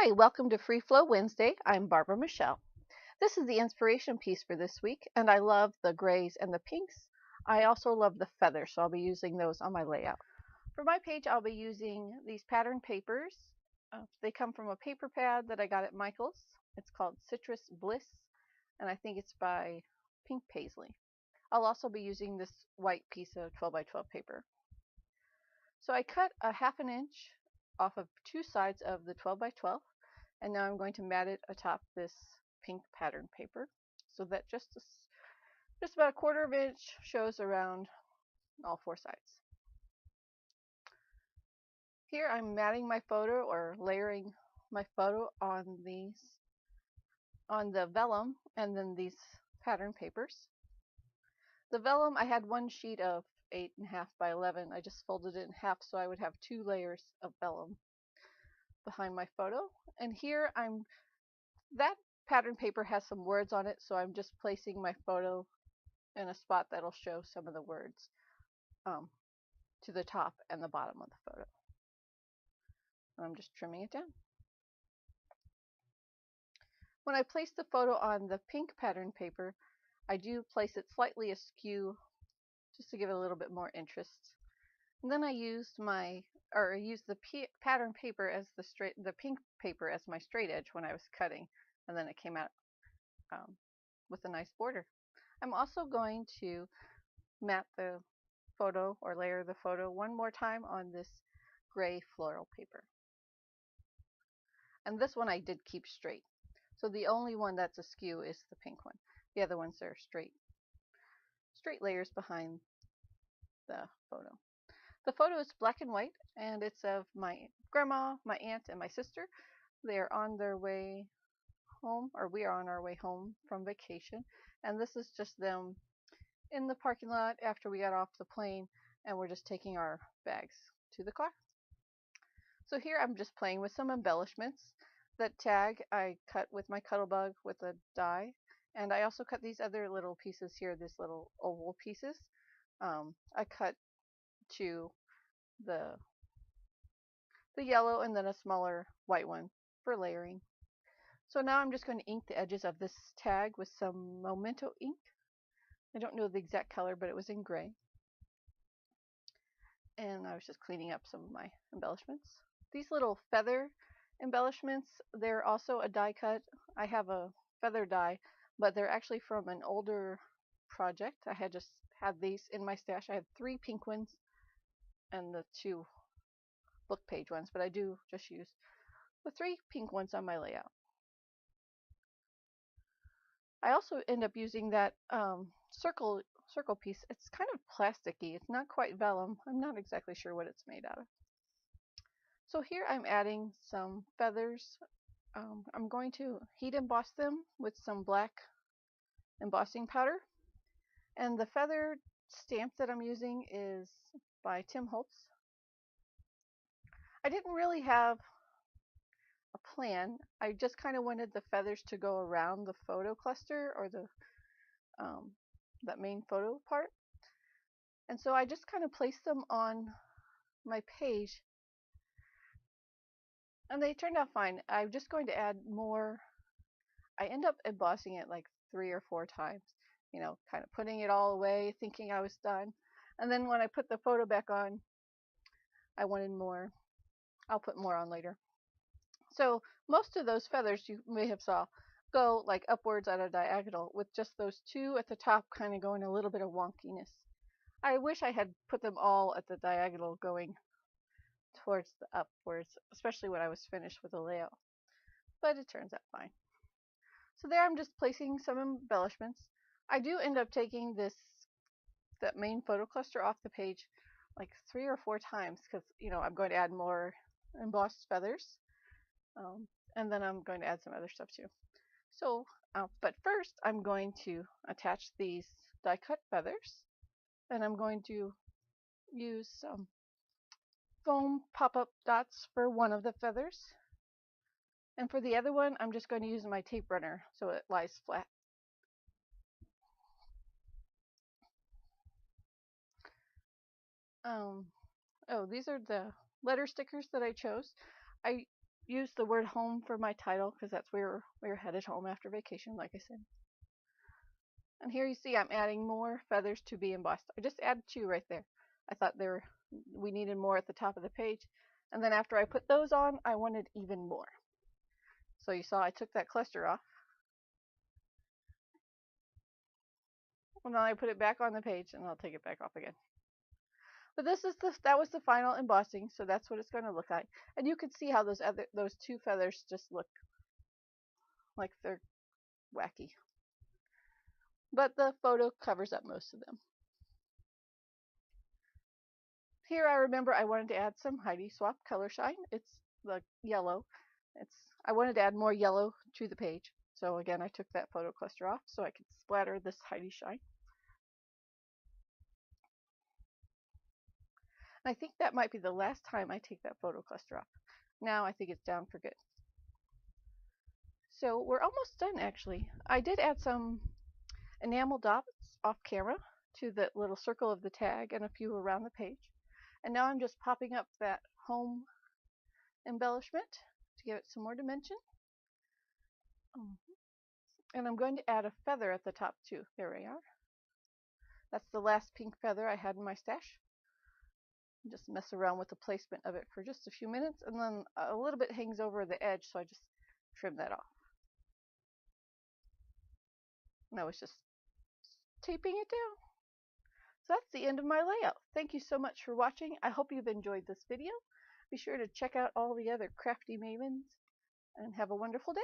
Hi, welcome to Free Flow Wednesday. I'm Barbara Michelle. This is the inspiration piece for this week, and I love the grays and the pinks. I also love the feathers, so I'll be using those on my layout. For my page, I'll be using these pattern papers. They come from a paper pad that I got at Michael's. It's called Citrus Bliss, and I think it's by Pink Paisley. I'll also be using this white piece of 12 by 12 paper. So I cut a ½ inch off of two sides of the 12 by 12. And now I'm going to mat it atop this pink pattern paper so that just about a ½ inch shows around all four sides. Here I'm matting my photo or layering my photo on the vellum and then these pattern papers. The vellum, I had one sheet of 8.5 by 11. I just folded it in half so I would have 2 layers of vellum behind my photo. And here that pattern paper has some words on it, so I'm just placing my photo in a spot that'll show some of the words to the top and the bottom of the photo. And I'm just trimming it down. When I place the photo on the pink pattern paper, I do place it slightly askew just to give it a little bit more interest. And then I used the pattern paper as the pink paper as my straight edge when I was cutting, and then it came out with a nice border. I'm also going to mat the photo or layer the photo one more time on this gray floral paper. And this one I did keep straight. So the only one that's askew is the pink one. The other ones are straight layers behind the photo. The photo is black and white, and it's of my grandma, my aunt, and my sister. They're on their way home, or we are on our way home from vacation, and this is just them in the parking lot after we got off the plane, and we're just taking our bags to the car. So here I'm just playing with some embellishments. That tag I cut with my Cuttlebug with a die, and I also cut these other little pieces here, these little oval pieces. I cut to the yellow and then a smaller white one for layering. So now I'm just going to ink the edges of this tag with some Memento ink. I don't know the exact color, but it was in gray. And I was just cleaning up some of my embellishments. These little feather embellishments, they're also a die cut. I have a feather die, but they're actually from an older project. I had just had these in my stash. I had 3 pink ones and the 2 book page ones, but I do just use the 3 pink ones on my layout. I also end up using that circle piece. It's kind of plasticky. It's not quite vellum. I'm not exactly sure what it's made out of. So here I'm adding some feathers. I'm going to heat emboss them with some black embossing powder. And the feather stamp that I'm using is by Tim Holtz. I didn't really have a plan. I just kind of wanted the feathers to go around the photo cluster or that main photo part. And so I just kind of placed them on my page, and they turned out fine. I'm just going to add more. I end up embossing it like 3 or 4 times, you know, kind of putting it all away, thinking I was done. And then when I put the photo back on, I wanted more. I'll put more on later. So most of those feathers you may have saw go like upwards at a diagonal, with just those 2 at the top kind of going a little bit of wonkiness. I wish I had put them all at the diagonal going towards the upwards, especially when I was finished with the layout. But it turns out fine. So there I'm just placing some embellishments. I do end up taking that main photo cluster off the page like 3 or 4 times because, you know, I'm going to add more embossed feathers. And then I'm going to add some other stuff too. So, but first I'm going to attach these die cut feathers, and I'm going to use some foam pop-up dots for one of the feathers. And for the other one, I'm just going to use my tape runner so it lies flat. Oh, these are the letter stickers that I chose. I use the word home for my title because that's where we're headed home after vacation, like I said. And here you see I'm adding more feathers to be embossed. I just added 2 right there. I thought we needed more at the top of the page. And then after I put those on, I wanted even more. So you saw I took that cluster off. And then I put it back on the page, and I'll take it back off again. But that was the final embossing, so that's what it's going to look like. And you can see how those 2 feathers just look like they're wacky. But the photo covers up most of them. Here I remember I wanted to add some Heidi Swap color shine. It's the yellow. I wanted to add more yellow to the page. So again, I took that photo cluster off so I could splatter this Heidi shine. And I think that might be the last time I take that photo cluster off. Now I think it's down for good. So we're almost done actually. I did add some enamel dots off camera to the little circle of the tag and a few around the page. And now I'm just popping up that home embellishment to give it some more dimension. And I'm going to add a feather at the top too. There we are. That's the last pink feather I had in my stash. Just mess around with the placement of it for just a few minutes, and then a little bit hangs over the edge, so I just trim that off. And I was just taping it down. So that's the end of my layout. Thank you so much for watching. I hope you've enjoyed this video. Be sure to check out all the other Crafty Mavens, and have a wonderful day.